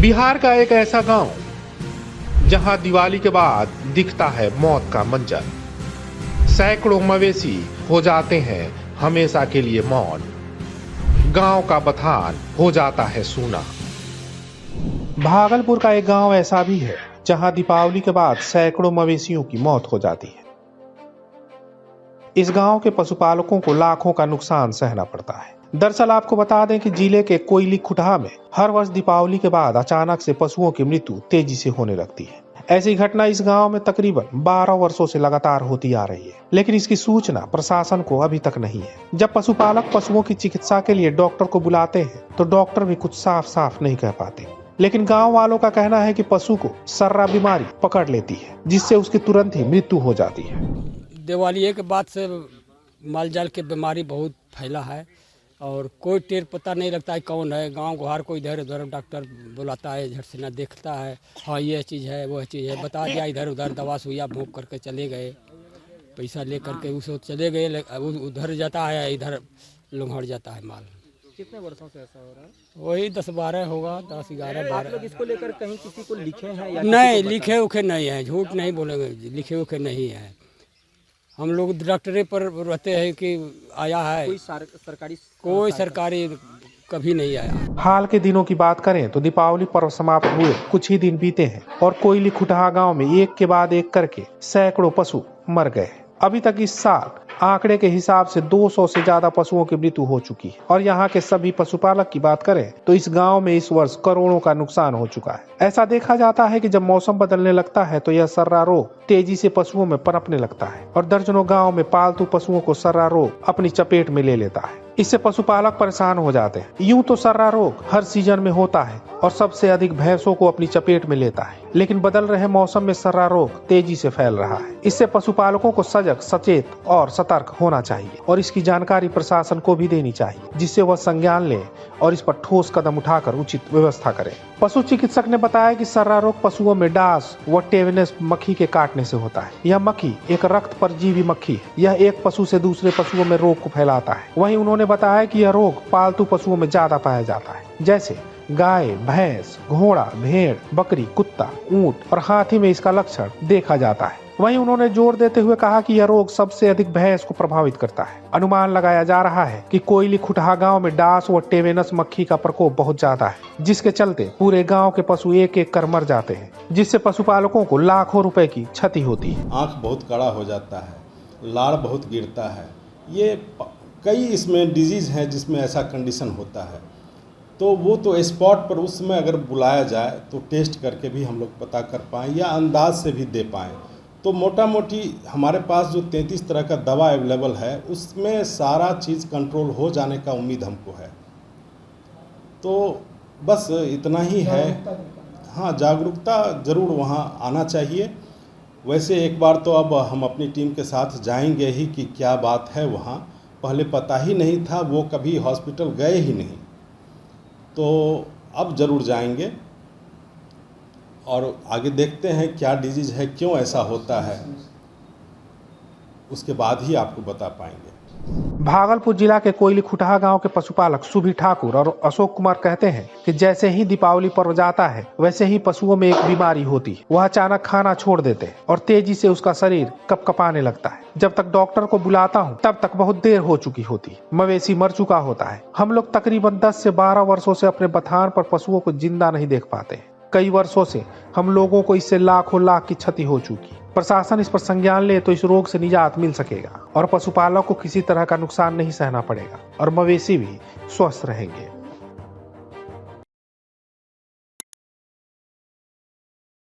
बिहार का एक ऐसा गांव जहां दिवाली के बाद दिखता है मौत का मंजर। सैकड़ों मवेशी हो जाते हैं हमेशा के लिए मौन। गांव का बथान हो जाता है सूना। भागलपुर का एक गांव ऐसा भी है जहां दीपावली के बाद सैकड़ों मवेशियों की मौत हो जाती है। इस गांव के पशुपालकों को लाखों का नुकसान सहना पड़ता है। दरअसल आपको बता दें कि जिले के कोयली खुटहा में हर वर्ष दीपावली के बाद अचानक से पशुओं की मृत्यु तेजी से होने लगती है। ऐसी घटना इस गांव में तकरीबन 12 वर्षों से लगातार होती आ रही है, लेकिन इसकी सूचना प्रशासन को अभी तक नहीं है। जब पशुपालक पशुओं की चिकित्सा के लिए डॉक्टर को बुलाते हैं तो डॉक्टर भी कुछ साफ साफ नहीं कह पाते। लेकिन गांव वालों का कहना है कि पशु को सर्रा बीमारी पकड़ लेती है, जिससे उसकी तुरंत ही मृत्यु हो जाती है। दिवाली के बाद से माल जाल की बीमारी बहुत फैला है और कोई टेर पता नहीं लगता है कौन है। गांव गुहार को इधर उधर डॉक्टर बुलाता है, झट से ना देखता है, हाँ ये चीज़ है वो चीज़ है, बता दिया, इधर उधर दवा सुइया भोंक करके चले गए, पैसा ले करके उस चले गए। उधर जाता है, इधर लुंघड़ जाता है माल। कितने वर्षों से ऐसा हो रहा है? वही 10-12 होगा, 10-11 आप लोग इसको लेकर कहीं किसी को लिखे हैं या नहीं, लिखे उखे नहीं है, झूठ नहीं बोलेंगे, लिखे उखे नहीं है। हम लोग डॉक्टरे पर रहते हैं कि आया है, कोई सरकारी कभी नहीं आया। हाल के दिनों की बात करें तो दीपावली पर्व समाप्त हुए कुछ ही दिन बीते हैं और कोयली खुटहा गांव में एक के बाद एक करके सैकड़ों पशु मर गए। अभी तक इस साल आंकड़े के हिसाब से 200 से ज्यादा पशुओं की मृत्यु हो चुकी है और यहाँ के सभी पशुपालक की बात करें तो इस गांव में इस वर्ष करोड़ों का नुकसान हो चुका है। ऐसा देखा जाता है कि जब मौसम बदलने लगता है तो यह सर्रा रोग तेजी से पशुओं में पनपने लगता है और दर्जनों गाँव में पालतू पशुओं को सर्रा रोग अपनी चपेट में ले लेता है। इससे पशुपालक परेशान हो जाते हैं। यूं तो सर्रा रोग हर सीजन में होता है और सबसे अधिक भैंसों को अपनी चपेट में लेता है, लेकिन बदल रहे मौसम में सर्रा रोग तेजी से फैल रहा है। इससे पशुपालकों को सजग, सचेत और सतर्क होना चाहिए और इसकी जानकारी प्रशासन को भी देनी चाहिए, जिससे वह संज्ञान ले और इस पर ठोस कदम उठाकर उचित व्यवस्था करें। पशु चिकित्सक ने बताया कि सर्रा रोग पशुओं में डास व टेविनस मक्खी के काटने से होता है। यह मक्खी एक रक्त परजीवी मक्खी है। यह एक पशु से दूसरे पशुओं में रोग को फैलाता है। वहीं उन्होंने बताया कि यह रोग पालतू पशुओं में ज्यादा पाया जाता है, जैसे गाय, भैंस, घोड़ा, भेड़, बकरी, कुत्ता, ऊंट और हाथी में इसका लक्षण देखा जाता है। वहीं उन्होंने जोर देते हुए कहा कि यह रोग सबसे अधिक भैंस को प्रभावित करता है। अनुमान लगाया जा रहा है कि कोयली खुटहा गांव में डास व टेवेनस मक्खी का प्रकोप बहुत ज्यादा है, जिसके चलते पूरे गांव के पशु एक एक कर मर जाते हैं, जिससे पशुपालकों को लाखों रुपए की क्षति होती है। आँख बहुत कड़ा हो जाता है, लाड़ बहुत गिरता है। ये कई इसमें डिजीज़ हैं जिसमें ऐसा कंडीशन होता है, तो वो तो स्पॉट पर उस समय अगर बुलाया जाए तो टेस्ट करके भी हम लोग पता कर पाएँ या अंदाज से भी दे पाएँ। तो मोटा मोटी हमारे पास जो 33 तरह का दवा अवेलेबल है उसमें सारा चीज़ कंट्रोल हो जाने का उम्मीद हमको है। तो बस इतना ही है। हाँ, जागरूकता ज़रूर वहाँ आना चाहिए। वैसे एक बार तो अब हम अपनी टीम के साथ जाएंगे ही कि क्या बात है वहाँ, पहले पता ही नहीं था, वो कभी हॉस्पिटल गए ही नहीं, तो अब ज़रूर जाएंगे और आगे देखते हैं क्या डिजीज़ है, क्यों ऐसा होता है, उसके बाद ही आपको बता पाएंगे। भागलपुर जिला के कोयली खुटहा गांव के पशुपालक सुभी ठाकुर और अशोक कुमार कहते हैं कि जैसे ही दीपावली पर्व जाता है वैसे ही पशुओं में एक बीमारी होती है। वह अचानक खाना छोड़ देते हैं और तेजी से उसका शरीर कपकपाने लगता है। जब तक डॉक्टर को बुलाता हूं तब तक बहुत देर हो चुकी होती है। मवेशी मर चुका होता है। हम लोग तकरीबन 10 से 12 वर्षों से अपने बथान पर पशुओं को जिंदा नहीं देख पाते। कई वर्षों से हम लोगों को इससे लाखों लाख की क्षति हो चुकी। प्रशासन इस पर संज्ञान ले तो इस रोग से निजात मिल सकेगा और पशुपालक को किसी तरह का नुकसान नहीं सहना पड़ेगा और मवेशी भी स्वस्थ रहेंगे।